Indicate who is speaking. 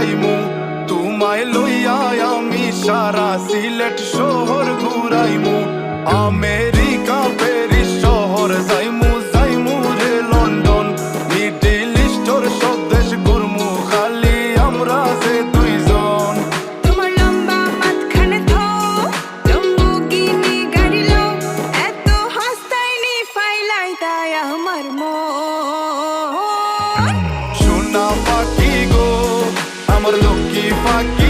Speaker 1: যাইমু তোমায় লইয়া আমি সারা সিলেট শহর ঘুরাইমু আমেরিকা প্যারিস শহর যাইমু যাইমু রে লন্ডন মিডল ইস্টর সব দেশ ঘুরমু খালি আমরা যে দুইজন
Speaker 2: তোমার লম্বা মাঝখানে থো লম্বুগিনি গাড়ি লো এত হাসতাইনি ফাইলাই তাই আমার মন
Speaker 1: সোনা পাখি গো আমার লক্ষ্মী পাখি